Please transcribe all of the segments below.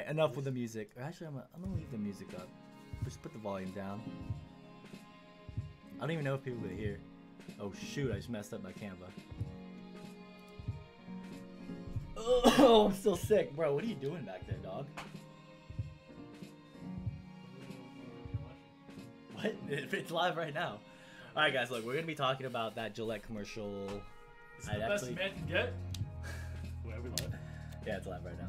right, enough with the music. Or actually, I'm gonna leave the music up. Just put the volume down. I don't even know if people will hear. Oh shoot, I just messed up my Canva. Oh, I'm still sick, bro. What are you doing back there, dog? What? It's live right now. Alright guys, look, we're gonna be talking about that Gillette commercial. Is it the best man can get? Whatever. Yeah, it's live right now.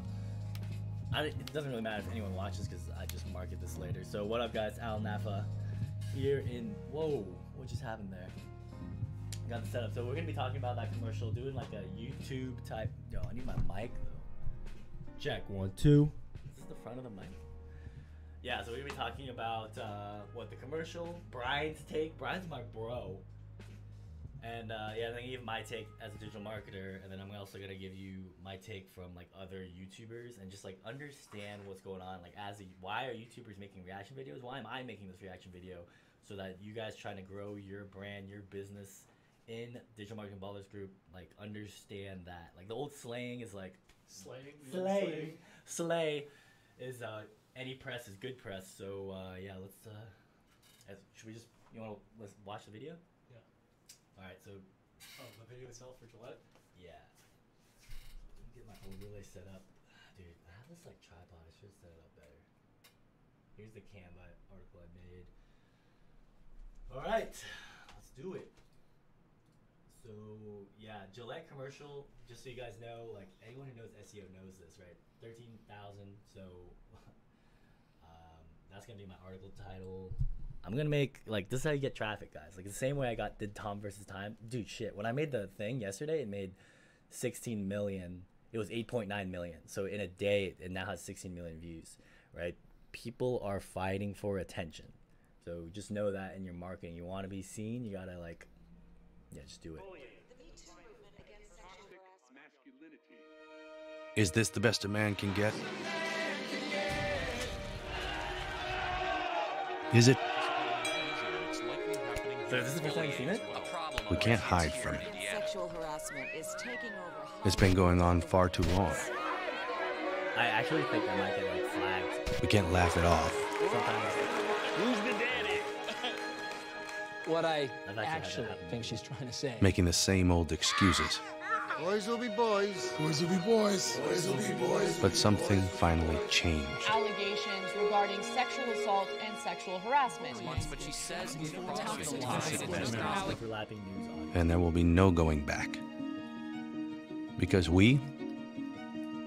It doesn't really matter if anyone watches because I just market this later. So what up guys, Al Nafa here in, whoa, what just happened there? Got the setup. So we're gonna be talking about that commercial, doing like a YouTube type. Yo, I need my mic though. Check 1 2. This is the front of the mic. Yeah, so we're gonna be talking about what the commercial, Brian's take. Brian's my bro, and yeah, I'm gonna give my take as a digital marketer, and then I'm also gonna give you my take from like other YouTubers and just like understand what's going on. Like, why are YouTubers making reaction videos? Why am I making this reaction video? So that you guys trying to grow your brand, your business in Digital Marketing Ballers Group, like understand that. Like the old slang is like slay is any press is good press. So yeah, let's should we just, let's watch the video? Yeah. All right. So the video itself for Gillette. Yeah. Let me get my overlay set up, dude. I have this like tripod. I should set it up better. Here's the Canva article I made. All right, let's do it. So yeah, Gillette commercial, just so you guys know, like anyone who knows SEO knows this, right? 13,000, so that's gonna be my article title. I'm gonna make, like, this is how you get traffic, guys. Like the same way I did Tom versus Time. Dude, shit, when I made the thing yesterday, it made 16 million. It was 8.9 million. So in a day, it now has 16 million views, right? People are fighting for attention. So just know that in your marketing, you want to be seen, you gotta like, yeah, just do it. Is this the best a man can get? Is it? So is this the first time you've seen it? We can't hide from it. Sexual harassment is taking over. It's been going on far too long. I actually think I might get like flagged. We can't laugh it off. Sometimes. Who's the daddy? What I actually think she's trying to say. Making the same old excuses. Boys will be boys. Boys will be boys. Boys will be boys. But something finally changed. Allegations regarding sexual assault and sexual harassment. But she says Overlapping news on. And there will be no going back. Because we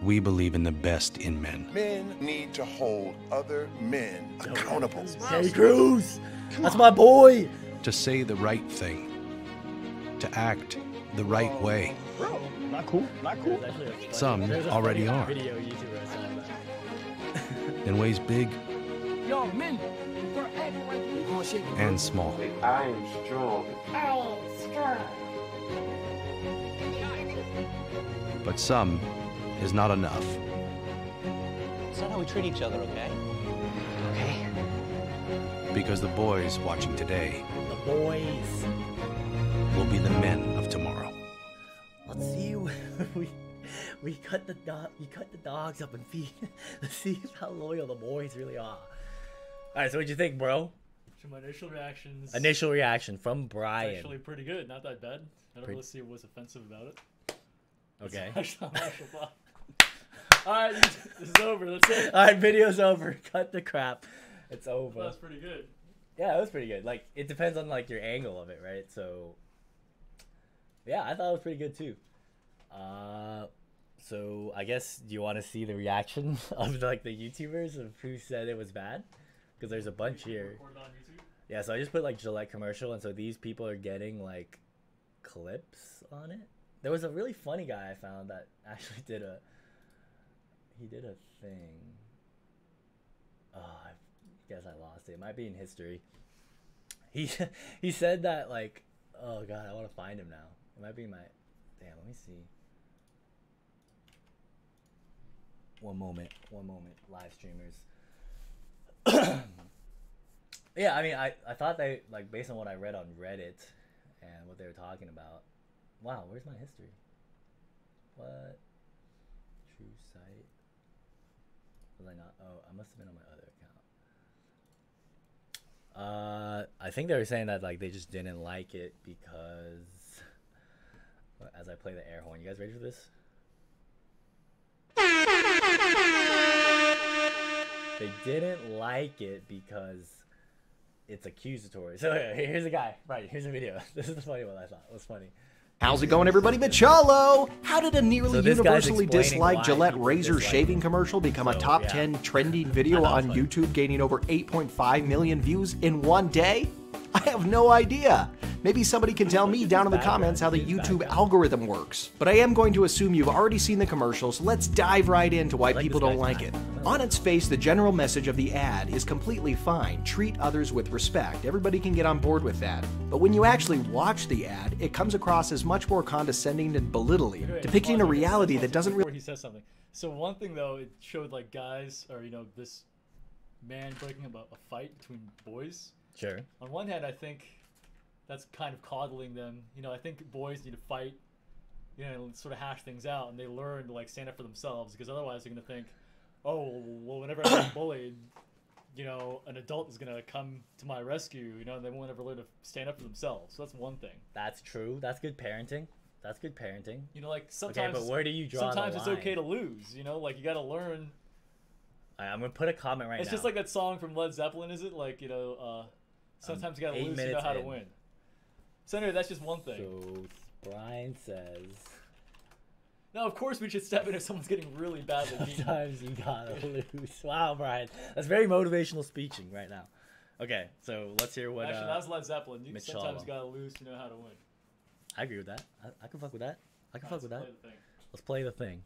believe in the best in men. Men need to hold other men accountable. Hey, Cruz! That's my boy! To say the right thing. To act the right way. Bro, not cool, not cool. Some already are. Video YouTuber I saw that. In ways big Yo, men, we're acting like we gonna shake it. and small. I am strong. But some is not enough. It's not how we treat each other, okay? Okay. Because the boys watching today The boys. will be the men of tomorrow. Let's see we cut the dogs up and feed. Let's see how loyal the boys really are. Alright, so what'd you think, bro? So my initial reactions. Initial reaction from Brian. It's actually pretty good. Not that bad. I don't really see what's offensive about it. Okay. Alright, this is over. That's it. Alright, video's over. Cut the crap. It's over. That's pretty good. Yeah, it was pretty good. Like, it depends on like your angle of it, right? So yeah, I thought it was pretty good too. So I guess, do you want to see the reaction of like the YouTubers of who said it was bad? Because there's a bunch here. Recorded on YouTube? Yeah, so I just put like Gillette commercial, and so these people are getting like clips on it. There was a really funny guy I found that actually did a thing. Oh, I guess I lost it. It might be in history. He said that, like, oh god, I want to find him now. It might be my, damn, let me see. One moment, live streamers. Yeah, I mean, I thought they, like, based on what I read on Reddit and what they were talking about. Wow, where's my history? What? True site. Was I not? Oh, I must have been on my other account. I think they were saying that like they just didn't like it because as I play the air horn, you guys ready for this? They didn't like it because it's accusatory. So here's a guy. Right, here's a video. This is the funny one I thought was funny. How's it going, everybody? Machalo! How did a nearly So this guy's universally explaining disliked why Gillette people razor dislike shaving it. commercial become a So, top yeah. 10 trending video I on know, YouTube, gaining over 8.5 million views in one day? I have no idea. Maybe somebody can tell me down in the comments how the YouTube algorithm works. But I am going to assume you've already seen the commercial, so let's dive right into why people don't like it. On its face, the general message of the ad is completely fine. Treat others with respect. Everybody can get on board with that. But when you actually watch the ad, it comes across as much more condescending and belittling, depicting a reality that doesn't really... He says something. So one thing though, it showed like guys, or this man breaking up a fight between boys. Sure. On one hand, I think that's kind of coddling them. I think boys need to fight, and sort of hash things out, and they learn to like stand up for themselves, because otherwise they're gonna think, oh, well, whenever I get bullied, an adult is gonna come to my rescue, and they won't ever learn to stand up for themselves. So that's one thing. That's true. That's good parenting. That's good parenting. Like sometimes. Okay, but where do you draw Sometimes the it's line? okay to lose. Like you got to learn. I'm gonna put a comment right now. It's just like that song from Led Zeppelin, is it? Like sometimes you got to lose to know how to win. So anyway, that's just one thing. So Brian says. Now, of course, we should step in if someone's getting really badly beaten. Sometimes you gotta lose. Wow, Brian, that's very motivational speaking right now. Okay, so let's hear what. Actually, that was Led Zeppelin. Sometimes you Machalo. gotta lose to know how to win. I agree with that. I can fuck with that. I can fuck with that. Play the thing. Let's play the thing.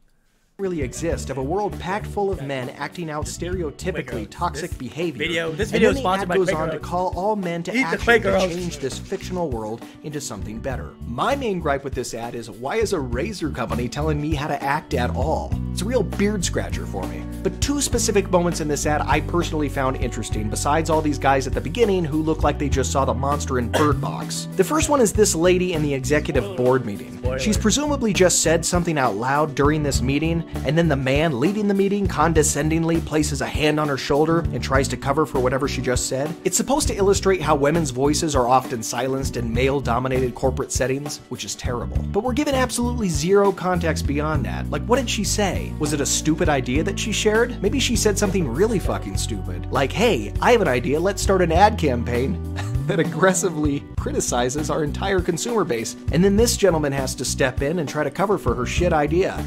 really exist of a world packed full of men acting out stereotypically toxic behavior. This video is and then the ad sponsored by goes Quaker on to Oats. call all men to Eat the action Quaker to Oats. change this fictional world into something better. My main gripe with this ad is, why is a razor company telling me how to act at all? It's a real beard scratcher for me. But two specific moments in this ad I personally found interesting, besides all these guys at the beginning who look like they just saw the monster in Bird Box. The first one is this lady in the executive board meeting. She's presumably just said something out loud during this meeting, and then the man leading the meeting condescendingly places a hand on her shoulder and tries to cover for whatever she just said. It's supposed to illustrate how women's voices are often silenced in male-dominated corporate settings, which is terrible. But we're given absolutely zero context beyond that. Like, what did she say? Was it a stupid idea that she shared? Maybe she said something really fucking stupid. Like, hey, I have an idea, let's start an ad campaign that aggressively criticizes our entire consumer base. And then this gentleman has to step in and try to cover for her shit idea.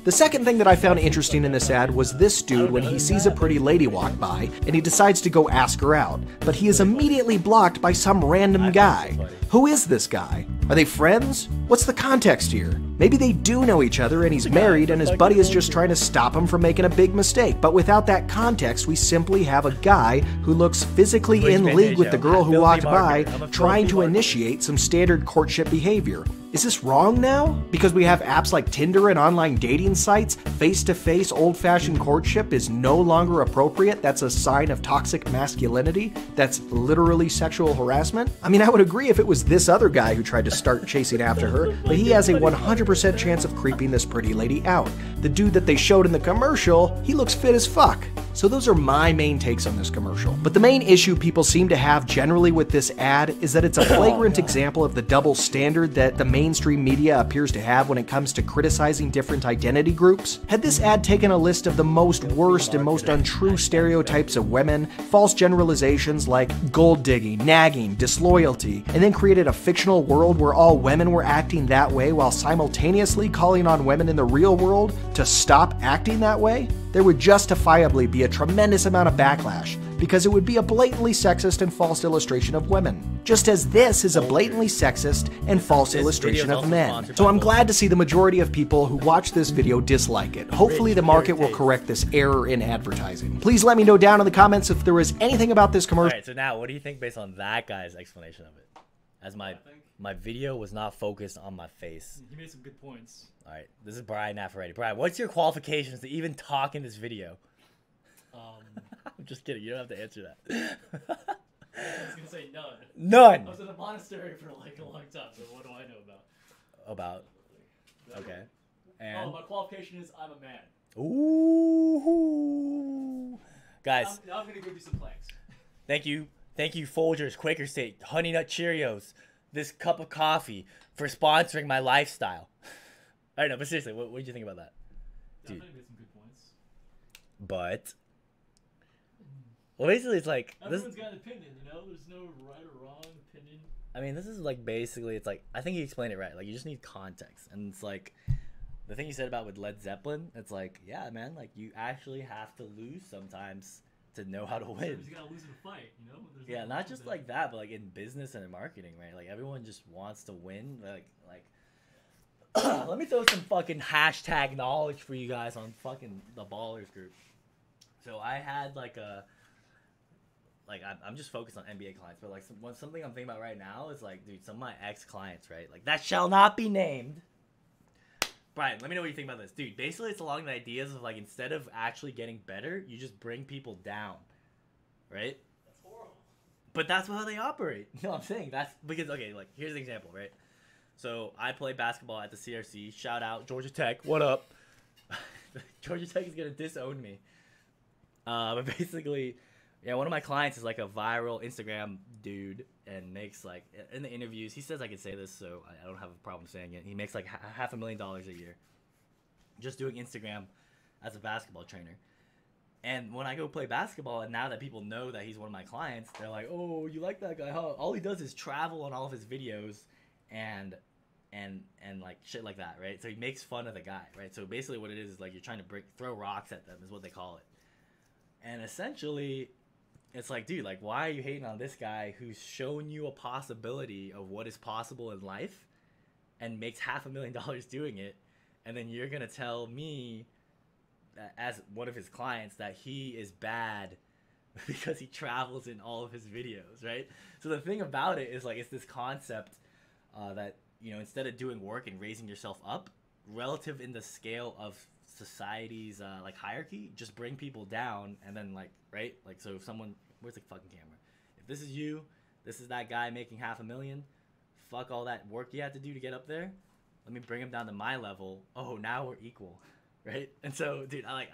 The second thing that I found interesting in this ad was this dude when he sees a pretty lady walk by and he decides to go ask her out, but he is immediately blocked by some random guy. Who is this guy? Are they friends? What's the context here? Maybe they do know each other and he's married and his buddy is just trying to stop him from making a big mistake, but without that context we simply have a guy who looks physically in league with the girl who walked by trying to initiate some standard courtship behavior. Is this wrong now? Because we have apps like Tinder and online dating sites, face-to-face old-fashioned courtship is no longer appropriate? That's a sign of toxic masculinity? That's literally sexual harassment? I mean, I would agree if it was this other guy who tried to start chasing after her, but he has a 100% chance of creeping this pretty lady out. The dude that they showed in the commercial, he looks fit as fuck. So those are my main takes on this commercial. But the main issue people seem to have generally with this ad is that it's a flagrant example of the double standard that the mainstream media appears to have when it comes to criticizing different identity groups. Had this ad taken a list of the most worst and most untrue stereotypes of women, false generalizations like gold digging, nagging, disloyalty, and then created a fictional world where all women were acting that way while simultaneously calling on women in the real world to stop acting that way, there would justifiably be a tremendous amount of backlash, because it would be a blatantly sexist and false illustration of women, just as this is a blatantly sexist and false illustration of men. So I'm glad to see the majority of people who watch this video dislike it. Hopefully the market will correct this error in advertising. Please let me know down in the comments if there was anything about this commercial. Alright, so now what do you think based on that guy's explanation of it? As my video was not focused on my face. You made some good points. Alright, this is Brian Nafaretti. Brian, what's your qualifications to even talk in this video? I'm just kidding, you don't have to answer that. I was gonna say none. None! I was in a monastery for like a long time, so what do I know about? About? Okay. And? Oh, my qualification is I'm a man. Ooh. Guys, Now I'm gonna give you some planks. thank you, Folgers, Quaker State, Honey Nut Cheerios, this cup of coffee for sponsoring my lifestyle. I know, but seriously, what did you think about that? Dude. Dude. Made some good points. But, well, basically, it's like Everyone's got an opinion, you know. There's no right or wrong opinion. I mean, this is like basically, it's like, I think he explained it right. Like, you just need context. And it's like, the thing you said about with Led Zeppelin, it's like, yeah, man, like, you actually have to lose sometimes to know how to win. You gotta lose in a fight, you know? Yeah, not just like that, but like in business and in marketing, right? Like, everyone just wants to win. Like, let me throw some fucking hashtag knowledge for you guys on fucking the Ballers group. So I had like a... Like, I'm just focused on NBA clients, but like something I'm thinking about right now is like, dude, some of my ex-clients, right? Like, that shall not be named. Brian, let me know what you think about this. Dude, basically it's along the ideas of like, instead of actually getting better, you just bring people down, right? That's horrible. But that's how they operate. You know what I'm saying? That's because, okay, like, here's an example, right? So I play basketball at the CRC. Shout out Georgia Tech. What up? Georgia Tech is going to disown me. But basically... Yeah, one of my clients is like a viral Instagram dude and makes like, in the interviews, he says I can say this, so I don't have a problem saying it. He makes like $500,000 a year just doing Instagram as a basketball trainer. And when I go play basketball, and now that people know that he's one of my clients, they're like, oh, you like that guy, huh? All he does is travel on all of his videos and like shit like that, right? So he makes fun of the guy, right? So basically what it is like you're trying to throw rocks at them is what they call it. And essentially... It's like, dude, like, why are you hating on this guy who's shown you a possibility of what is possible in life and makes $500,000 doing it, and then you're going to tell me, that as one of his clients, that he is bad because he travels in all of his videos, right? So the thing about it is, like, it's this concept that, you know, instead of doing work and raising yourself up, relative in the scale of society's like hierarchy, just bring people down, and then like, right, like, so if someone, where's the fucking camera, if this is you, this is that guy making $500,000, fuck all that work you have to do to get up there, let me bring him down to my level. Oh, now we're equal, right? And so, dude, I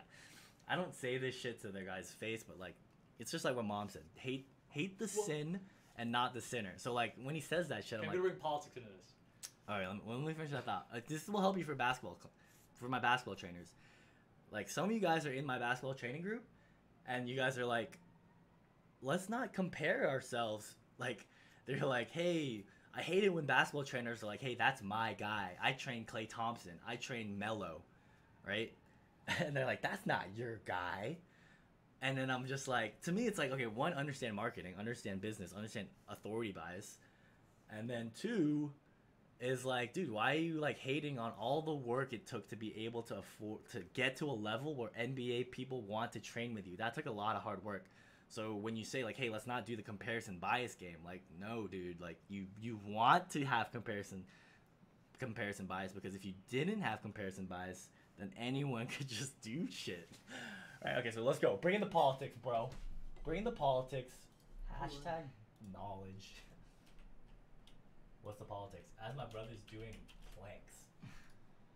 don't say this shit to their guy's face, but like, it's just like what mom said, hate the sin and not the sinner. So like, when he says that shit, I'm gonna like, bring politics into this. all right, let me finish that thought. This will help you for basketball, for my basketball trainers. Like, some of you guys are in my basketball training group, and you guys are like, let's not compare ourselves. Like, they're like, hey, I hate it when basketball trainers are like, hey, that's my guy. I train Klay Thompson. I train Melo, right? And they're like, that's not your guy. And then I'm just like, to me, it's like, okay, one, understand marketing, understand business, understand authority bias. And then two... is like, dude, why are you like hating on all the work it took to be able to afford to get to a level where NBA people want to train with you? That took a lot of hard work. So when you say like, hey, let's not do the comparison bias game, like, no, dude, like you want to have comparison bias, because if you didn't have comparison bias, then anyone could just do shit. All right, okay, so let's go. Bring in the politics, bro. Bring in the politics. Hashtag knowledge. What's the politics? As my brother's doing planks.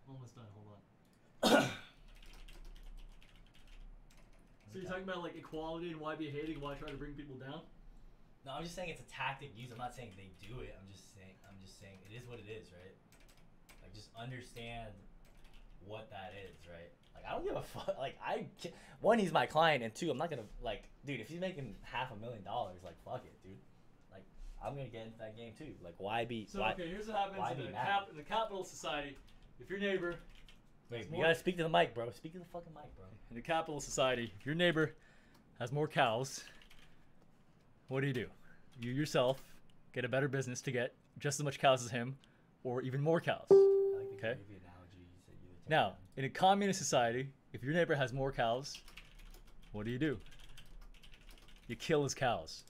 Almost done, hold on. So you're talking about like equality and why be hating, why try to bring people down? No, I'm just saying it's a tactic used. I'm not saying they do it. I'm just saying it is what it is, right? Like, just understand what that is, right? Like, I don't give a fuck. Like, one, he's my client, and two, I'm not gonna, like, dude, if he's making $500,000, like, fuck it, dude. Like, I'm gonna get into that game too. Like, why be? So okay, here's what happens in the capitalist society. If your neighbor, wait, you gotta speak to the mic, bro. Speak to the fucking mic, bro. In the capitalist society, if your neighbor has more cows, what do? You yourself get a better business to get just as much cows as him, or even more cows. Okay. Now, in a communist society, if your neighbor has more cows, what do? You kill his cows.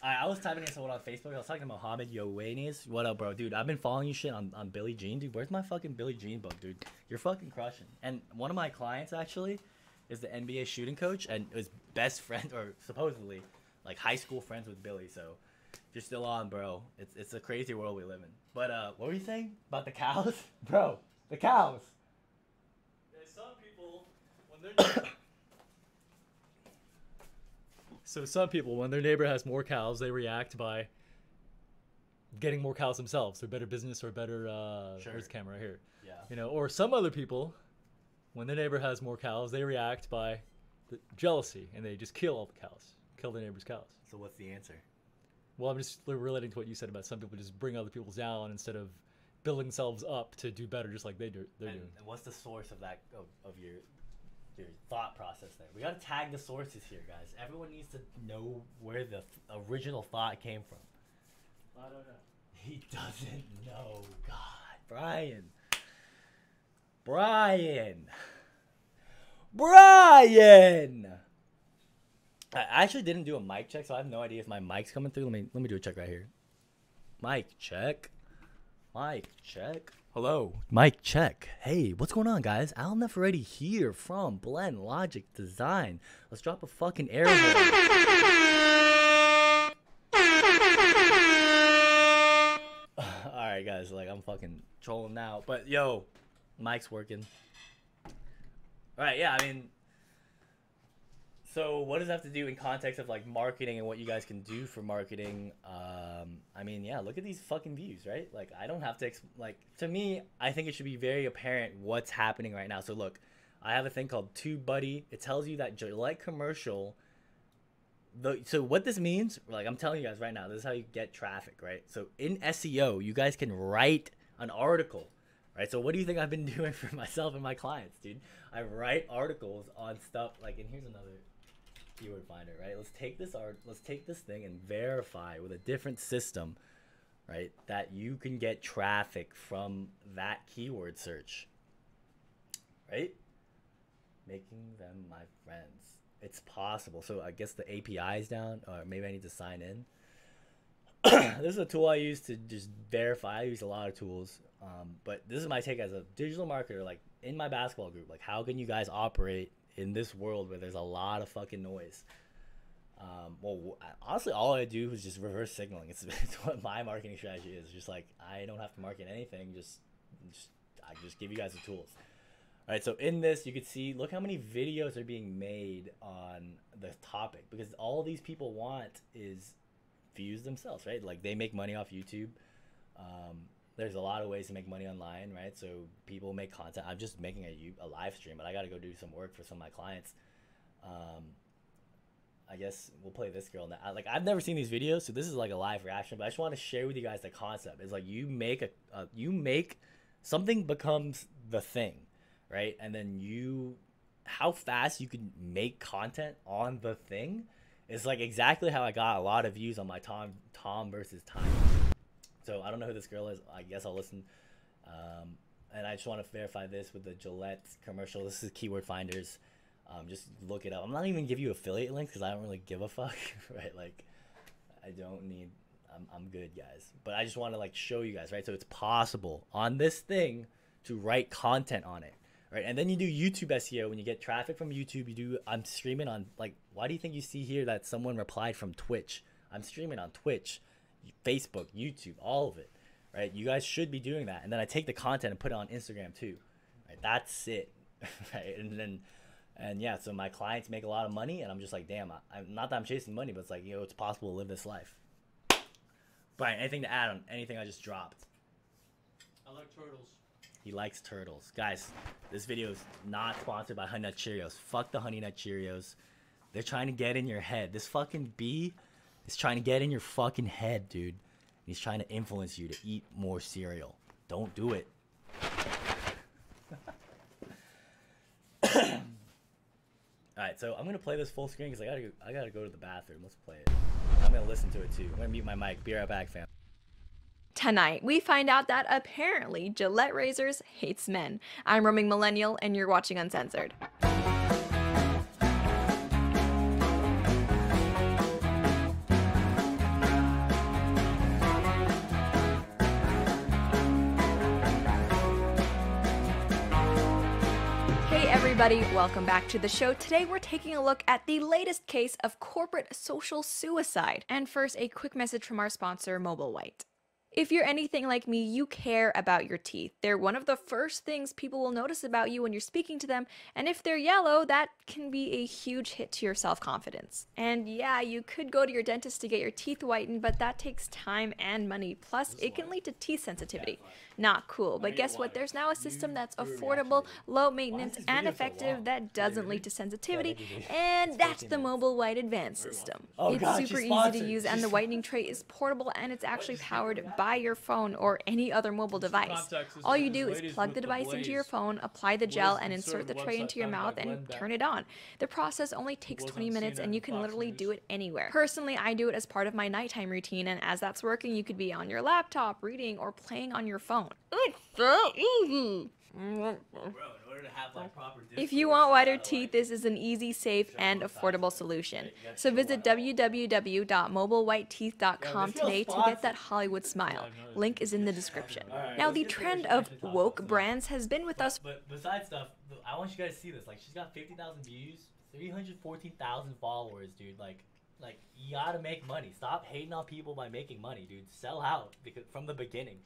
I was typing in someone on Facebook. I was talking to Mohammed Yowanis. What up, bro? Dude, I've been following you shit on Billie Jean. Dude, where's my fucking Billie Jean book, dude? You're fucking crushing. And one of my clients, actually, is the NBA shooting coach, and was best friend, or supposedly, like, high school friends with Billy. So, if you're still on, bro, it's a crazy world we live in. But, what were you saying? About the cows? Bro, the cows. Some people, So some people, when their neighbor has more cows, they react by getting more cows themselves. They're better business or better. Sure. There's the camera right here. Yeah. You know, or some other people, when their neighbor has more cows, they react by jealousy and they just kill all the cows, kill their neighbor's cows. So what's the answer? Well, I'm just relating to what you said about some people just bring other people down instead of building themselves up to do better, just like they're doing. And what's the source of that of your thought process there? We gotta tag the sources here, guys. Everyone needs to know where the original thought came from. I don't know. He doesn't know. God, Brian. I actually didn't do a mic check, so I have no idea if my mic's coming through. Let me do a check right here. Mic check. Hello. Mic check. Hey, what's going on, guys? Al Neferetti here from Blend Logic Design. Let's drop a fucking air horn. Alright, guys, like, I'm fucking trolling now. But, yo, mic's working. Alright, yeah, I mean... So what does that have to do in context of like marketing and what you guys can do for marketing? I mean, yeah, look at these fucking views, right? Like, I don't have to, to me, I think it should be very apparent what's happening right now. So look, I have a thing called TubeBuddy. It tells you that Gillette Commercial, so what this means, like I'm telling you guys right now, this is how you get traffic, right? So in SEO, you guys can write an article, right? So what do you think I've been doing for myself and my clients, dude? I write articles on stuff, like, and here's another keyword finder, right? Let's take this thing and verify with a different system, right, that you can get traffic from that keyword search, right? Making them my friends. It's possible. So I guess the API is down, or maybe I need to sign in. This is a tool I use to just verify. I use a lot of tools, but this is my take as a digital marketer, like in my basketball group. Like, how can you guys operate in this world where there's a lot of fucking noise? Well, honestly, all I do is just reverse signaling. It's what my marketing strategy is. Just like, I don't have to market anything. I just give you guys the tools. All right, so in this, you can see, look how many videos are being made on the topic, because all these people want is views themselves, right? Like, they make money off YouTube. There's a lot of ways to make money online, right? So people make content. I'm just making a live stream, but I got to go do some work for some of my clients. I guess we'll play this girl now. Like, I've never seen these videos, so this is like a live reaction, but I just want to share with you guys the concept. It's like you make something becomes the thing, right? And then how fast you can make content on the thing is like exactly how I got a lot of views on my Tom versus Time. So I don't know who this girl is. I guess I'll listen. And I just want to verify this with the Gillette commercial. This is keyword finders. Just look it up. I'm not even gonna give you affiliate links because I don't really give a fuck, right? Like, I don't need. I'm good, guys. But I just want to like show you guys, right? So it's possible on this thing to write content on it, right? And then you do YouTube SEO. When you get traffic from YouTube, I'm streaming on, like, why do you think you see here that someone replied from Twitch? I'm streaming on Twitch, Facebook, YouTube, all of it, right? You guys should be doing that. And then I take the content and put it on Instagram too, right? That's it, right? And yeah, so my clients make a lot of money, and I'm just like, damn, I'm not that I'm chasing money, but it's like, it's possible to live this life. Brian, anything to add on anything I just dropped? I like turtles. He likes turtles. Guys, this video is not sponsored by Honey Nut Cheerios. Fuck the Honey Nut Cheerios. They're trying to get in your head. This fucking bee is trying to get in your fucking head, dude. He's trying to influence you to eat more cereal. Don't do it. Alright, so I'm going to play this full screen because I gotta go to the bathroom. Let's play it. I'm going to listen to it too. I'm going to mute my mic. Be right back, fam. Tonight, we find out that apparently Gillette Razors hates men. I'm Roaming Millennial, and you're watching Uncensored. Everybody, welcome back to the show. Today we're taking a look at the latest case of corporate social suicide. And first, a quick message from our sponsor, Mobile White. If you're anything like me, you care about your teeth. They're one of the first things people will notice about you when you're speaking to them, and if they're yellow, that can be a huge hit to your self-confidence. And yeah, you could go to your dentist to get your teeth whitened, but that takes time and money, plus it can lead to teeth sensitivity. Not cool, but guess what? There's now a system that's affordable, low maintenance, and effective that doesn't lead to sensitivity, and that's the Mobile White Advanced system. It's super easy to use, and the whitening tray is portable, and it's actually powered by your phone or any other mobile device. All you do is plug the device into your phone, apply the gel, and insert the tray into your mouth and turn it on. The process only takes 20 minutes, and you can literally do it anywhere. Personally, I do it as part of my nighttime routine, and as that's working, you could be on your laptop, reading, or playing on your phone. It's so easy! If you want whiter teeth, this is an easy, safe, and affordable solution. So visit www.mobilewhiteteeth.com today to get that Hollywood smile. Link is in the description. Now, the trend of woke brands has been with us. But besides stuff, I want you guys to see this. Like, she's got 50,000 views, 314,000 followers, dude. Like, you gotta make money. Stop hating on people by making money, dude. Sell out, because from the beginning,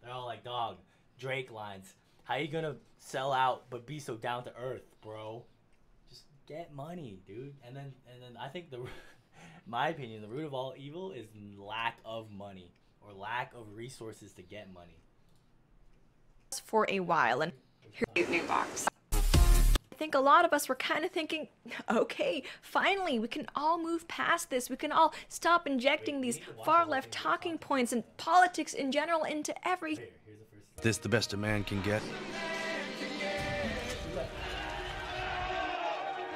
they're all like, dog, Drake lines. How you gonna sell out but be so down to earth, bro? Just get money, dude. And then I think my opinion, the root of all evil is lack of money or lack of resources to get money. For a while, and here's new box. I think a lot of us were kind of thinking, okay, finally, we can all move past this. We can all stop injecting these far-left talking points and politics in general into every. This the best a man can get?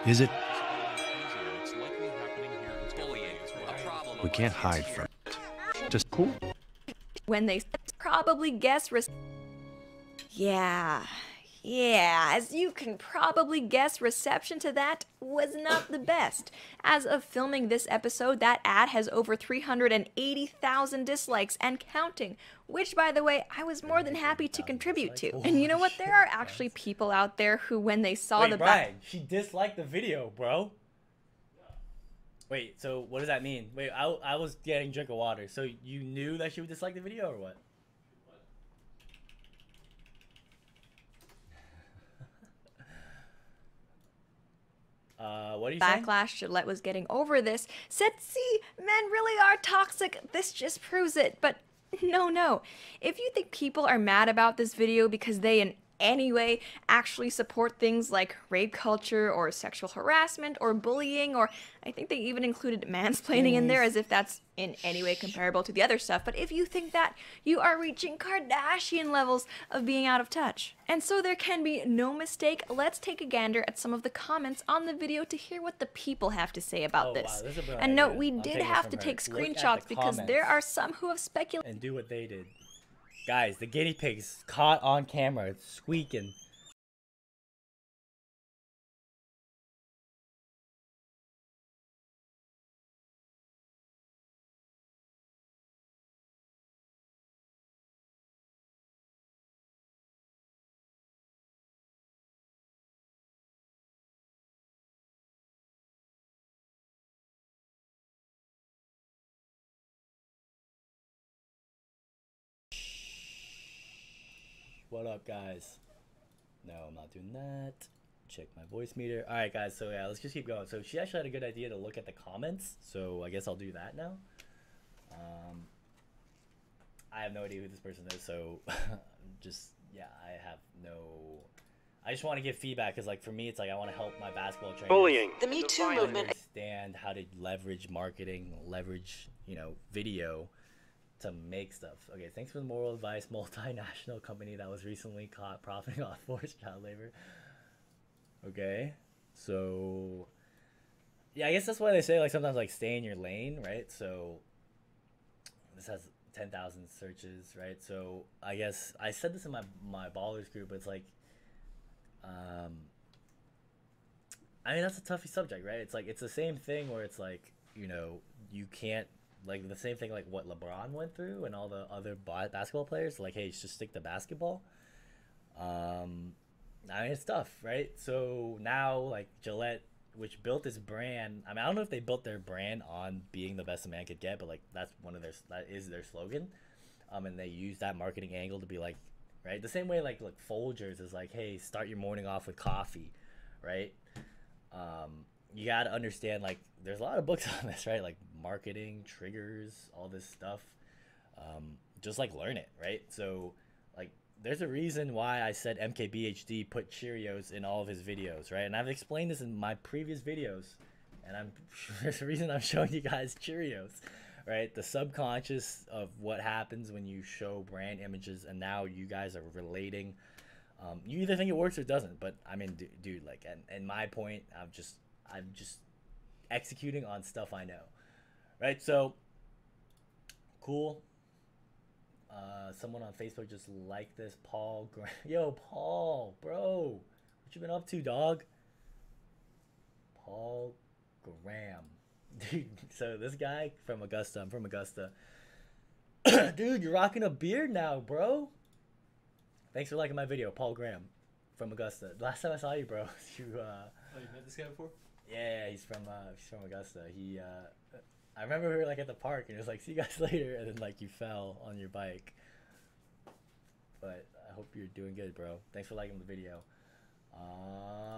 Is it? We can't hide from it. Just cool. When they probably guess. Yeah, as you can probably guess, reception to that was not the best. As of filming this episode, that ad has over 380,000 dislikes and counting, which, by the way, I was more than happy to contribute to. And you know what? There are actually people out there who, when they saw the Brian, she disliked the video, bro. Wait, so what does that mean? Wait, I was getting a drink of water. So you knew that she would dislike the video or what? What are you saying? Backlash Gillette was getting over this, said, see, men really are toxic. This just proves it. But no. If you think people are mad about this video because they in any way actually support things like rape culture or sexual harassment or bullying, or I think they even included mansplaining in there as if that's in any way comparable to the other stuff. But if you think that, you are reaching Kardashian levels of being out of touch. And so there can be no mistake. Let's take a gander at some of the comments on the video to hear what the people have to say about this. Wow, and note, we did have to take screenshots because there are some who have speculated and do what they did. Guys, the guinea pig's caught on camera. It's squeaking. What up, guys? No, I'm not doing that. Check my voice meter. All right, guys. So yeah, let's just keep going. So she actually had a good idea to look at the comments. So I guess I'll do that now. I have no idea who this person is. So just yeah, I just want to give feedback because like for me, it's like I want to help my basketball trainers. Bullying. The Me Too movement. Understand how to leverage marketing, leverage video. To make stuff. Okay, thanks for the moral advice. Multinational company that was recently caught profiting off forced child labor. Okay, so yeah, I guess that's why they say like sometimes like stay in your lane, right? So this has 10,000 searches, right? So I guess I said this in my ballers group, but it's like I mean that's a toughy subject, right? It's like it's the same thing where it's like you can't. Like the same thing like what LeBron went through and all the other basketball players, like, hey, just stick to basketball. I mean, it's tough, right? So now like Gillette, which built this brand, I mean, I don't know if they built their brand on being the best a man could get, but like that is their slogan. and they use that marketing angle to be like, right, the same way like look, Folgers is like, hey, start your morning off with coffee, right? You got to understand, like, there's a lot of books on this, right? Like marketing, triggers, all this stuff. Just like learn it, right? So like there's a reason why I said MKBHD put Cheerios in all of his videos, right? And I've explained this in my previous videos, and there's a reason I'm showing you guys Cheerios, right? The subconscious of what happens when you show brand images, and now you guys are relating. You either think it works or doesn't, but I mean, dude, like, and my point, I'm just executing on stuff I know, right? So cool. Someone on Facebook just liked this. Paul Yo, Paul, bro, what you been up to, dog? Paul Graham. Dude, so this guy from Augusta, I'm from Augusta. Dude, you're rocking a beard now, bro. Thanks for liking my video, Paul Graham from Augusta. Last time I saw you, bro, you Oh, you met this guy before? yeah, he's from Augusta. I remember we were like at the park and it was like, see you guys later, and then like you fell on your bike. But I hope you're doing good, bro. Thanks for liking the video.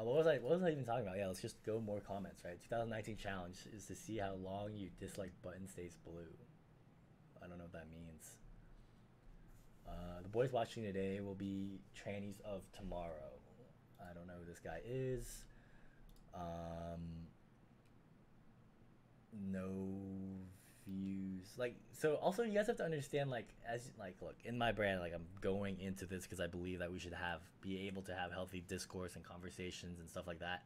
What was I even talking about? Yeah, let's just go more comments, right? 2019 challenge is to see how long you dislike button stays blue. I don't know what that means. The boys watching today will be trannies of tomorrow. I don't know who this guy is. No views. Like, so also you guys have to understand, like, as like, look, in my brand, like, I'm going into this because I believe that we should be able to have healthy discourse and conversations and stuff like that.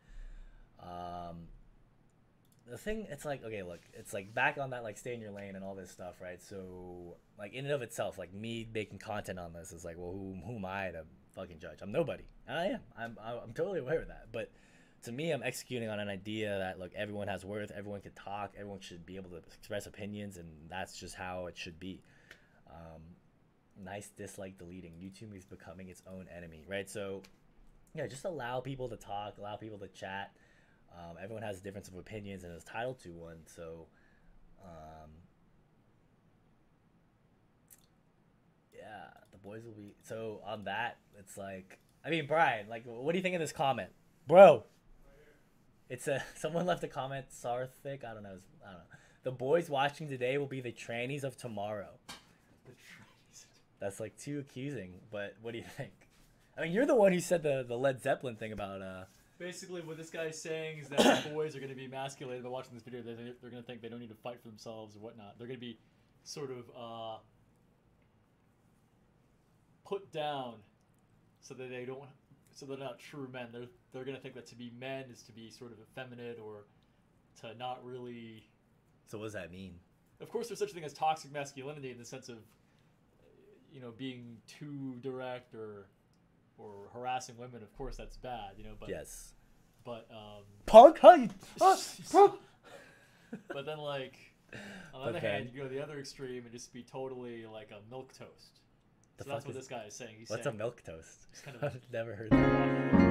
The thing, it's like, okay, look, it's like back on that, like, stay in your lane and all this stuff, right? So like in and of itself, like me making content on this is like, well, who am I to fucking judge? I'm nobody. And I am. I'm totally aware of that. But to me, I'm executing on an idea that, look, everyone has worth, everyone can talk, everyone should be able to express opinions, and that's just how it should be. Nice dislike deleting. YouTube is becoming its own enemy, right? So, yeah, just allow people to talk, allow people to chat. Everyone has a difference of opinions and is entitled to one. So, yeah, the boys will be. So on that, it's like, I mean, Brian, like, what do you think of this comment, bro? It's someone left a comment, Sarthik, I don't know. The boys watching today will be the trannies of tomorrow. The trannies. That's like too accusing, but what do you think? I mean, you're the one who said the Led Zeppelin thing about Basically, what this guy's saying is that the boys are going to be emasculated by watching this video. They're going to think they don't need to fight for themselves or whatnot. They're going to be sort of put down so that they don't, so they're not true men. They're going to think that to be men is to be sort of effeminate or to not really. So what does that mean? Of course, there's such a thing as toxic masculinity in the sense of, you know, being too direct or harassing women. Of course, that's bad, you know. But yes. But punk, how you? But then, like, on the other hand, you go to the other extreme and just be totally like a milk toast. So that's what this guy is saying. He's what's saying, a milk toast? It's kind of I've never heard that.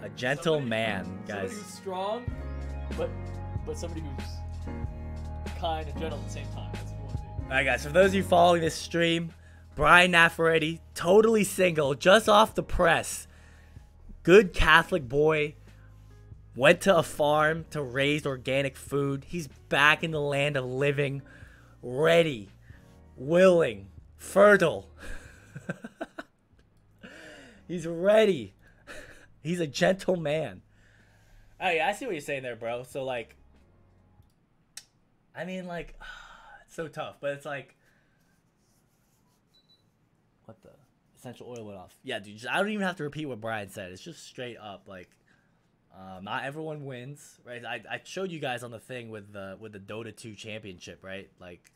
A gentleman, guys. Somebody who's strong, but somebody who's kind and gentle at the same time. That's what you want to be. Alright, guys, for those of you following this stream, Brian Naffaretti, totally single, just off the press. Good Catholic boy. Went to a farm to raise organic food. He's back in the land of living. Ready. Willing. Fertile. He's ready. He's a gentleman. Oh, yeah, I see what you're saying there, bro. So, like, I mean, like, it's so tough, but it's like, what the? Essential oil went off. Yeah, dude, I don't even have to repeat what Brian said. It's just straight up, like, not everyone wins, right? I showed you guys on the thing with the Dota 2 championship, right? Like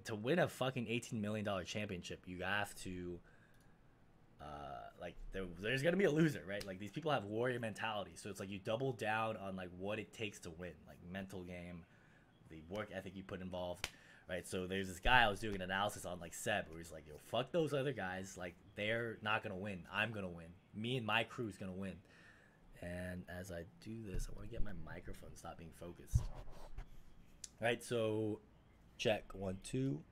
to win a fucking $18 million championship, you have to, like, there's gonna be a loser, right? Like, these people have warrior mentality, so it's like you double down on like what it takes to win, like mental game, the work ethic you put involved, right? So there's this guy I was doing an analysis on, like Seb, where he's like, yo, fuck those other guys, like they're not gonna win, I'm gonna win, me and my crew's gonna win. And as I do this, I want to get my microphone stop being focused. All right, so check 1 2.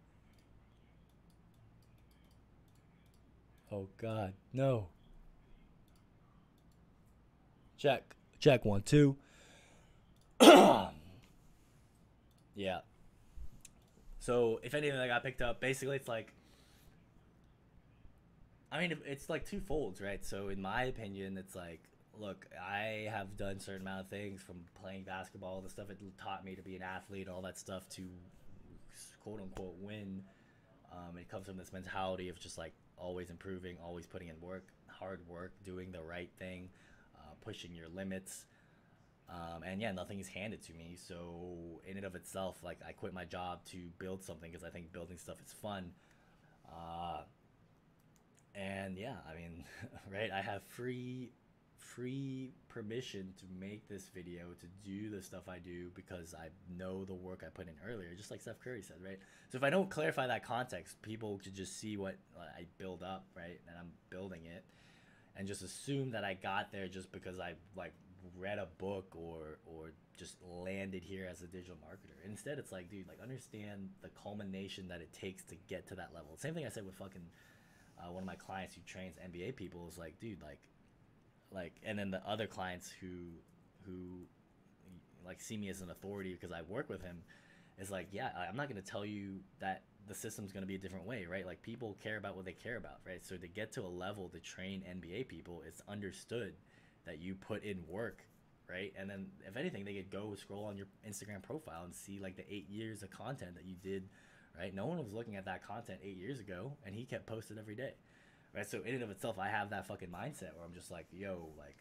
Oh God, no. Check 1 2. Yeah. So if anything that got picked up, basically it's like, I mean, it's like two folds, right? So in my opinion, it's like, look, I have done a certain amount of things, from playing basketball, the stuff it taught me to be an athlete, all that stuff, to quote unquote win. It comes from this mentality of just like always improving, always putting in work, hard work, doing the right thing, pushing your limits. And yeah, nothing is handed to me. So in and of itself, like, I quit my job to build something because I think building stuff is fun. And yeah, I mean, right, I have free permission to make this video, to do the stuff I do, because I know the work I put in earlier, just like Steph Curry said, right? So if I don't clarify that context, people could just see what I build up, right? And I'm building it, and just assume that I got there just because I like read a book or just landed here as a digital marketer. Instead, it's like, dude, like, understand the culmination that it takes to get to that level. Same thing I said with fucking one of my clients who trains NBA people, is like, dude, like, and then the other clients who like see me as an authority because I work with him, is like, yeah, I'm not going to tell you that the system's going to be a different way, right? Like, people care about what they care about, right? So to get to a level to train NBA people, it's understood that you put in work, right? And then if anything, they could go scroll on your Instagram profile and see like the 8 years of content that you did, right? No one was looking at that content 8 years ago, and he kept posting every day, right? So in and of itself, I have that fucking mindset where I'm just like, yo, like,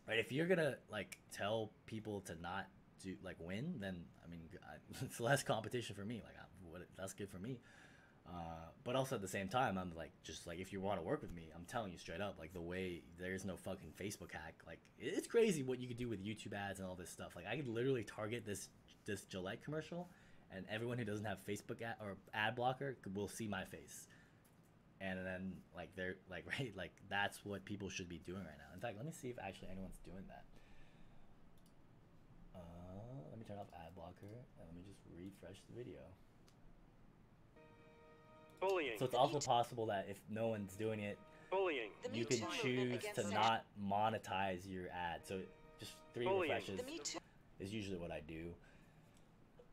right, if you're gonna like tell people to not do like win, then I mean, it's less competition for me. Like, that's good for me. But also at the same time, I'm like, just like, if you want to work with me, I'm telling you straight up, like, the way, there's no fucking Facebook hack. Like, it's crazy what you could do with YouTube ads and all this stuff. Like, I could literally target this Gillette commercial, and everyone who doesn't have Facebook ad blocker will see my face. And then like, they're like, right, like, that's what people should be doing right now. In fact, let me see if actually anyone's doing that. Let me turn off ad blocker, and let me just refresh the video. Bullying. So it's also possible that if no one's doing it, Bullying. you can choose to not monetize your ad. So just 3 refreshes is usually what I do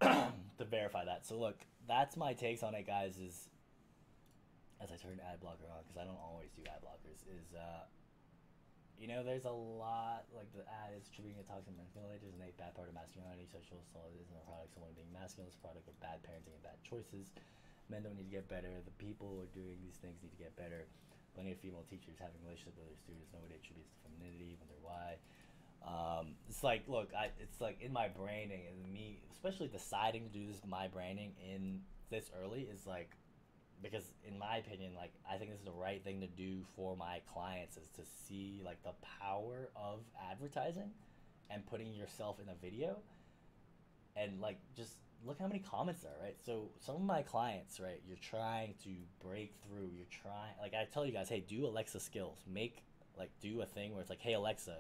to verify that. So look, that's my takes on it, guys. Is, as I turn ad blocker on, because I don't always do ad blockers, is you know, there's a lot, like, the ad is attributing a toxic masculinity is an innate bad part of masculinity. Sexual assault isn't a product of someone being masculine, it's a product of bad parenting and bad choices. Men don't need to get better. The people who are doing these things need to get better. Plenty of female teachers having relationships with their students. Nobody attributes to femininity, wonder why. It's like, look, it's like in my branding, and me, especially deciding to do this, my branding in this early, is like, because in my opinion, like, I think this is the right thing to do for my clients, is to see like the power of advertising and putting yourself in a video, and like, just look how many comments there are, right? So some of my clients, right, you're trying to break through, you're trying, like, I tell you guys, hey, do Alexa skills, make, like, do a thing where it's like, hey Alexa,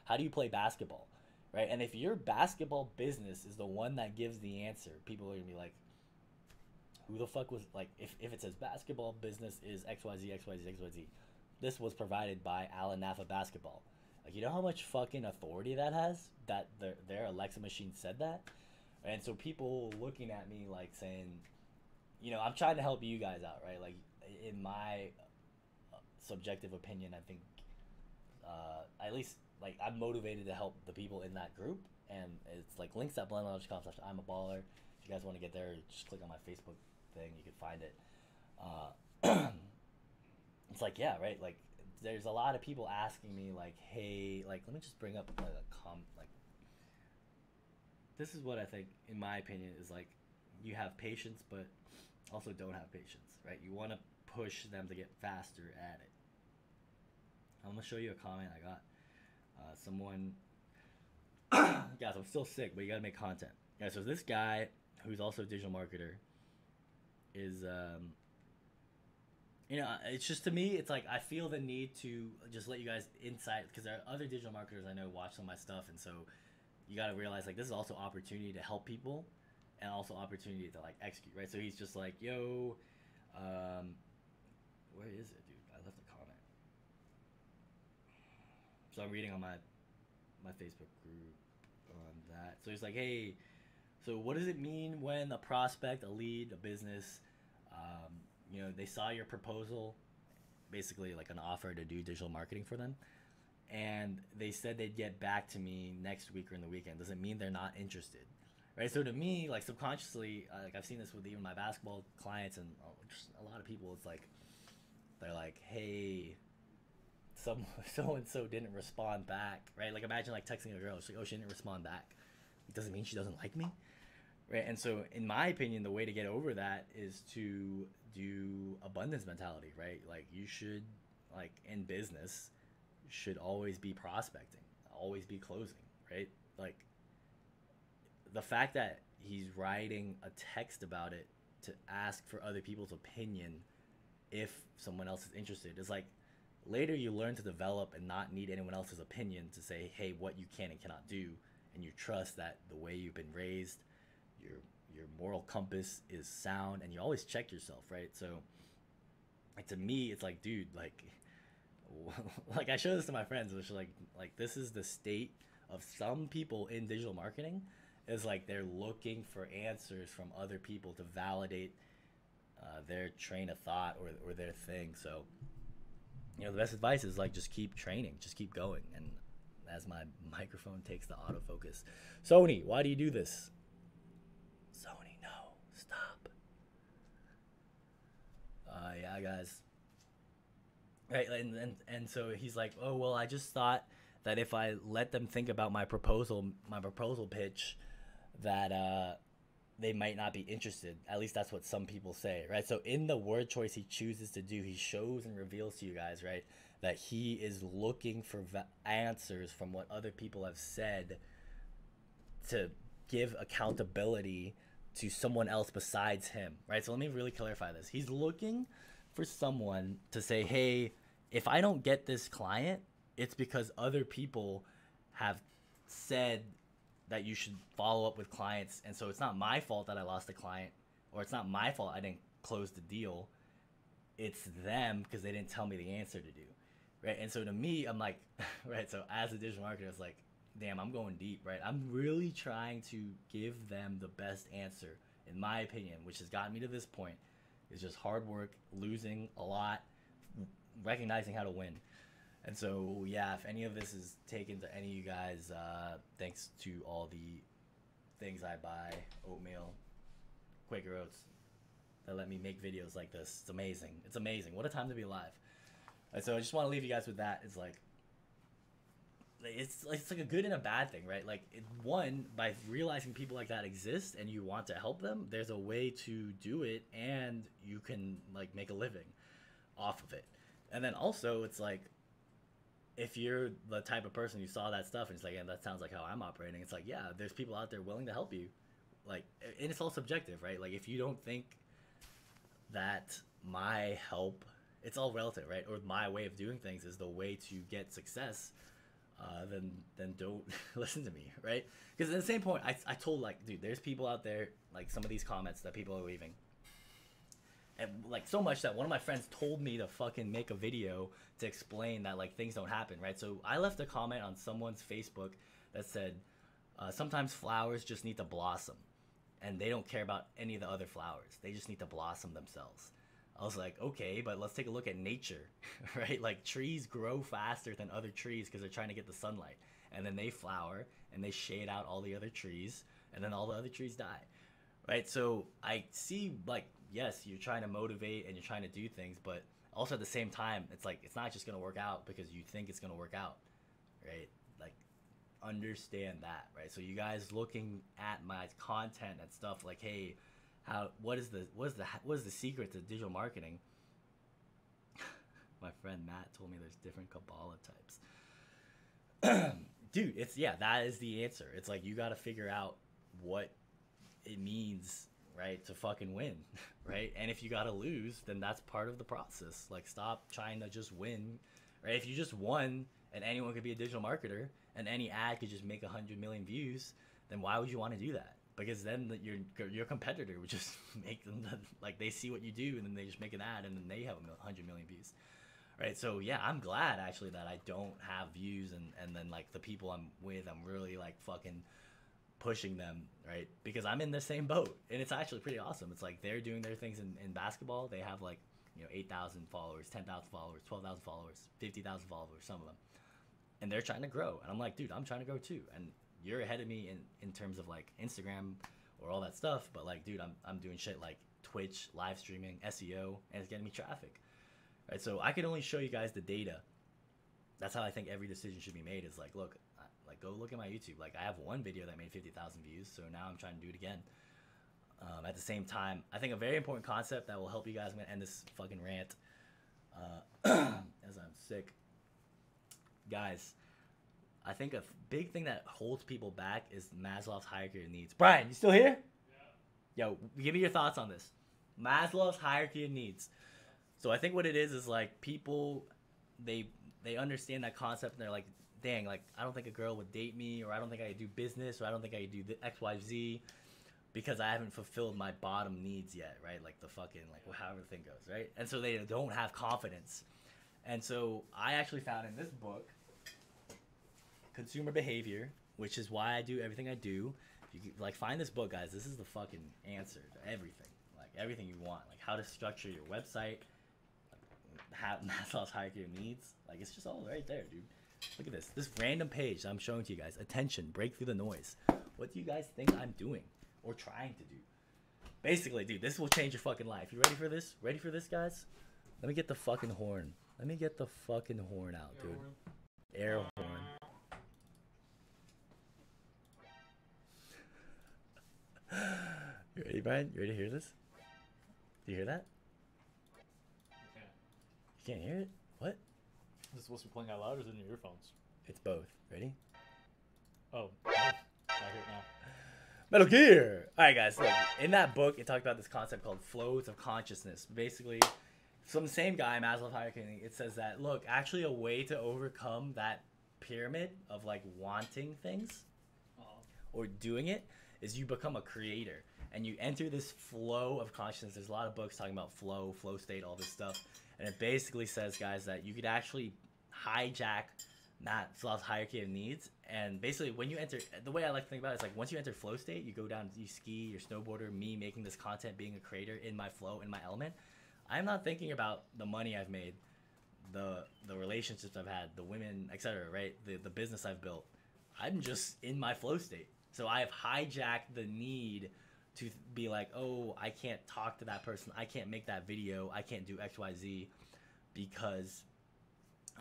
how do you play basketball, right? And if your basketball business is the one that gives the answer, people are gonna be like, who the fuck was, like, if it says basketball business is XYZ, this was provided by Alan Nafa Basketball. Like, you know how much fucking authority that has? That their Alexa machine said that? And so people looking at me, like, saying, you know, I'm trying to help you guys out, right? Like, in my subjective opinion, I think, at least, like, I'm motivated to help the people in that group. And it's like links.blendknowledge.com/I'm a baller. If you guys want to get there, just click on my Facebook thing, you can find it. It's like, yeah, right? Like, there's a lot of people asking me, like, hey, like, let me just bring up like this is what I think, in my opinion, is like, you have patience, but also don't have patience, right? You want to push them to get faster at it. I'm gonna show you a comment I got. Someone, guys, I'm still sick, but you gotta make content. Yeah, so this guy, who's also a digital marketer, is You know, it's just, to me, it's like I feel the need to just let you guys insight, because there are other digital marketers I know watch some of my stuff, and so you got to realize like this is also opportunity to help people, and also opportunity to like execute, right? So he's just like, yo, where is it, dude? I left a comment. So I'm reading on my Facebook group on that. So he's like, hey, so what does it mean when a prospect, a lead, a business, you know, they saw your proposal, basically like an offer to do digital marketing for them, and they said they'd get back to me next week or in the weekend? Does it mean they're not interested? Right? So to me, like subconsciously, like I've seen this with even my basketball clients and just a lot of people, it's like, they're like, hey, so and so didn't respond back, right? Like imagine like texting a girl, she's like, oh, she didn't respond back. It doesn't mean she doesn't like me, right? And so in my opinion, the way to get over that is to do abundance mentality, right? Like you should, like in business, should always be prospecting, always be closing, right? Like the fact that he's writing a text about it to ask for other people's opinion if someone else is interested is like, later you learn to develop and not need anyone else's opinion to say, hey, what you can and cannot do, and you trust that the way you've been raised, your moral compass is sound, and you always check yourself, right? So like to me, it's like, dude, like like I show this to my friends, which is like this is the state of some people in digital marketing, is like they're looking for answers from other people to validate their train of thought or their thing. So you know, the best advice is like just keep training, just keep going. And as my microphone takes the autofocus, Sony, why do you do this? Sony, no, stop. Yeah, guys. Right, and so he's like, oh well, I just thought that if I let them think about my proposal pitch, that they might not be interested. At least that's what some people say, right? So in the word choice he chooses to do, he shows and reveals to you guys, right, that he is looking for answers from what other people have said to give accountability to someone else besides him, right? So let me really clarify this. He's looking for someone to say, hey, if I don't get this client, it's because other people have said that you should follow up with clients, and so it's not my fault that I lost a client, or it's not my fault I didn't close the deal. It's them because they didn't tell me the answer to do, right? And so to me, I'm like, right, so as a digital marketer, it's like, damn, I'm going deep, right? I'm really trying to give them the best answer, in my opinion, which has gotten me to this point. Is just hard work, losing a lot, recognizing how to win. And so, yeah, if any of this is taken to any of you guys, thanks to all the things I buy, oatmeal, Quaker Oats, that let me make videos like this. It's amazing. It's amazing. What a time to be alive. And so I just want to leave you guys with that. It's like a good and a bad thing, right? Like, one, by realizing people like that exist and you want to help them, there's a way to do it, and you can, like, make a living off of it. And then also, it's like, if you're the type of person who saw that stuff and it's like, yeah, that sounds like how I'm operating, it's like, yeah, there's people out there willing to help you. Like, and it's all subjective, right? Like, if you don't think that my help, it's all relative, right? Or my way of doing things is the way to get success, then don't listen to me, right? Because at the same point, I told, like, dude, there's people out there, like some of these comments that people are leaving, and like so much that one of my friends told me to fucking make a video to explain that, like, things don't happen, right? So I left a comment on someone's Facebook that said, sometimes flowers just need to blossom, and they don't care about any of the other flowers. They just need to blossom themselves. I was like, okay, but let's take a look at nature, right? Like, trees grow faster than other trees because they're trying to get the sunlight, and then they flower and they shade out all the other trees, and then all the other trees die, right? So I see, like, yes, you're trying to motivate and you're trying to do things, but also at the same time, it's like, it's not just going to work out because you think it's going to work out, right? Like, understand that, right? So you guys looking at my content and stuff like, hey, what is the secret to digital marketing? My friend Matt told me there's different Kabbalah types. Dude, that is the answer. It's like, you got to figure out what it means right, to fucking win, right? And if you gotta lose, then that's part of the process. Like, stop trying to just win, right? If you just won and anyone could be a digital marketer and any ad could just make 100 million views, then why would you want to do that? Because then your competitor would just make them, like, they see what you do and then they just make an ad and then they have 100 million views, right? So yeah, I'm glad actually that I don't have views and then like the people I'm with, I'm really like fucking pushing them, right? Because I'm in the same boat and it's actually pretty awesome. It's like they're doing their things in basketball. They have like, you know, 8,000 followers, 10,000 followers, 12,000 followers, 50,000 followers, some of them. And they're trying to grow. And I'm like, dude, I'm trying to grow too. And you're ahead of me in terms of like Instagram or all that stuff. But like, dude, I'm doing shit like Twitch, live streaming, SEO, and it's getting me traffic, right? So I can only show you guys the data. That's how I think every decision should be made, is like, look, like go look at my YouTube. Like I have one video that made 50,000 views. So now I'm trying to do it again. At the same time, I think a very important concept that will help you guys, I'm going to end this fucking rant as I'm sick. Guys, I think a big thing that holds people back is Maslow's hierarchy of needs. Brian, you still here? Yeah. Yo, give me your thoughts on this. Maslow's hierarchy of needs. So I think what it is like people, they understand that concept and they're like, dang, like I don't think a girl would date me, or I don't think I could do business, or I don't think I could do the XYZ because I haven't fulfilled my bottom needs yet, right? Like the fucking, like however the thing goes, right? And so they don't have confidence. And so I actually found in this book, Consumer Behavior, which is why I do everything I do. If you like, find this book, guys. This is the fucking answer to everything. Like everything you want, like how to structure your website, have Maslow's hierarchy of needs. Like it's just all right there, dude. Look at this random page that I'm showing to you guys. Attention, break through the noise. What do you guys think I'm doing or trying to do? Basically, dude, this will change your fucking life. You ready for this? Ready for this, guys? Let me get the fucking horn. Let me get the fucking horn out, dude. Air horn. You ready, Brian? You ready to hear this? Do you hear that? You can't hear it? What? Is this supposed to be playing out loud or is it in your earphones? It's both. Ready? Oh, I hear it now. Metal Gear! Alright, guys, look, in that book, it talked about this concept called flows of consciousness. Basically, from the same guy, Maslow's hierarchy, it says that, look, actually a way to overcome that pyramid of, like, wanting things or doing it is you become a creator. And you enter this flow of consciousness. There's a lot of books talking about flow state, all this stuff. And it basically says, guys, that you could actually hijack Maslow's hierarchy of needs. And basically, when you enter, the way I like to think about it is like, once you enter flow state, you go down, you ski, you're a snowboarder, me making this content, being a creator in my flow, in my element. I'm not thinking about the money I've made, the relationships I've had, the women, etc., right? The business I've built. I'm just in my flow state. So I have hijacked the need to be like, oh, I can't talk to that person, I can't make that video, I can't do XYZ because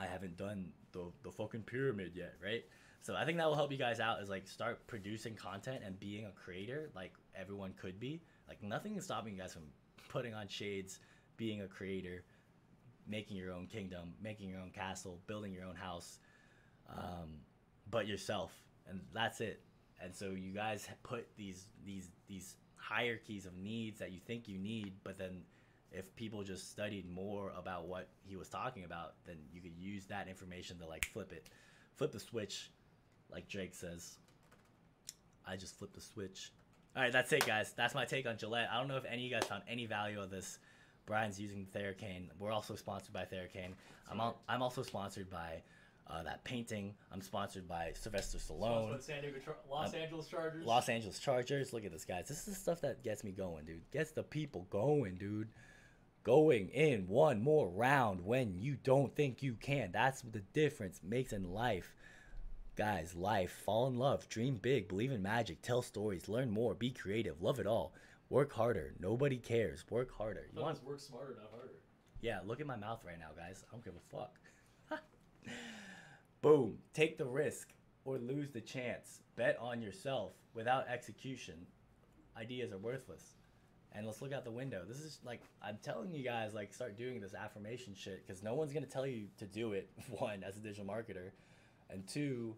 I haven't done the fucking pyramid yet, right? So I think that will help you guys out, is like start producing content and being a creator like everyone could be. Like nothing is stopping you guys from putting on shades, being a creator, making your own kingdom, making your own castle, building your own house, but yourself, and that's it. And so you guys put these hierarchies of needs that you think you need, but then if people just studied more about what he was talking about, then you could use that information to like flip the switch, like Drake says. I just flipped the switch. All right, that's it, guys. That's my take on Gillette. I don't know if any of you guys found any value of this. Brian's using Theracane. We're also sponsored by Theracane. I'm also sponsored by that painting. I'm sponsored by Sylvester Stallone. Los Angeles Chargers. Los Angeles Chargers. Look at this, guys. This is the stuff that gets me going, dude. Gets the people going, dude. Going in one more round when you don't think you can. That's what the difference makes in life. Guys, life. Fall in love. Dream big. Believe in magic. Tell stories. Learn more. Be creative. Love it all. Work harder. Nobody cares. Work harder. You want to work smarter, not harder. Yeah, look at my mouth right now, guys. I don't give a fuck. Boom. Take the risk or lose the chance. Bet on yourself. Without execution, ideas are worthless. And let's look out the window. This is like, I'm telling you guys, like, start doing this affirmation shit, because no one's going to tell you to do it, one, as a digital marketer, and two,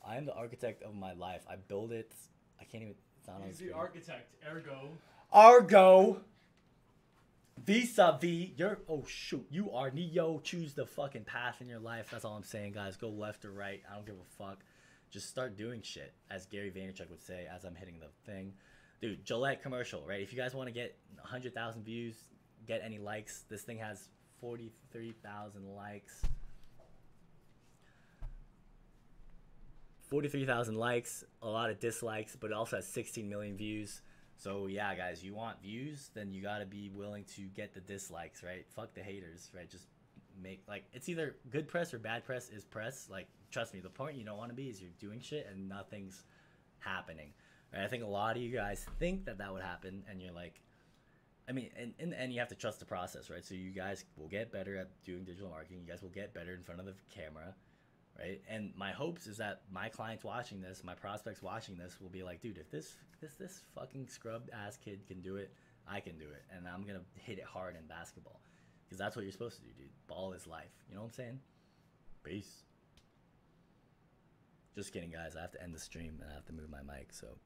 I'm the architect of my life. I build it. I can't even, it's not on He's the screen. the architect, ergo. Argo. Vis-a-vis. You're, oh shoot, you are Neo. Choose the fucking path in your life. That's all I'm saying, guys. Go left or right. I don't give a fuck. Just start doing shit, as Gary Vaynerchuk would say, as I'm hitting the thing. Dude, Gillette Commercial, right? If you guys want to get 100,000 views, get any likes, this thing has 43,000 likes. 43,000 likes, a lot of dislikes, but it also has 16 million views. So yeah, guys, you want views, then you gotta be willing to get the dislikes, right? Fuck the haters, right? Just make, like, it's either good press or bad press is press. Like, trust me, the point you don't want to be is you're doing shit and nothing's happening, right? I think a lot of you guys think that that would happen, and you're like, I mean, in the end, you have to trust the process, right? So you guys will get better at doing digital marketing. You guys will get better in front of the camera, right? And my hopes is that my clients watching this, my prospects watching this, will be like, dude, if this fucking scrub ass kid can do it, I can do it, and I'm gonna hit it hard in basketball, because that's what you're supposed to do, dude. Ball is life. You know what I'm saying? Peace. Just kidding, guys. I have to end the stream and I have to move my mic, so.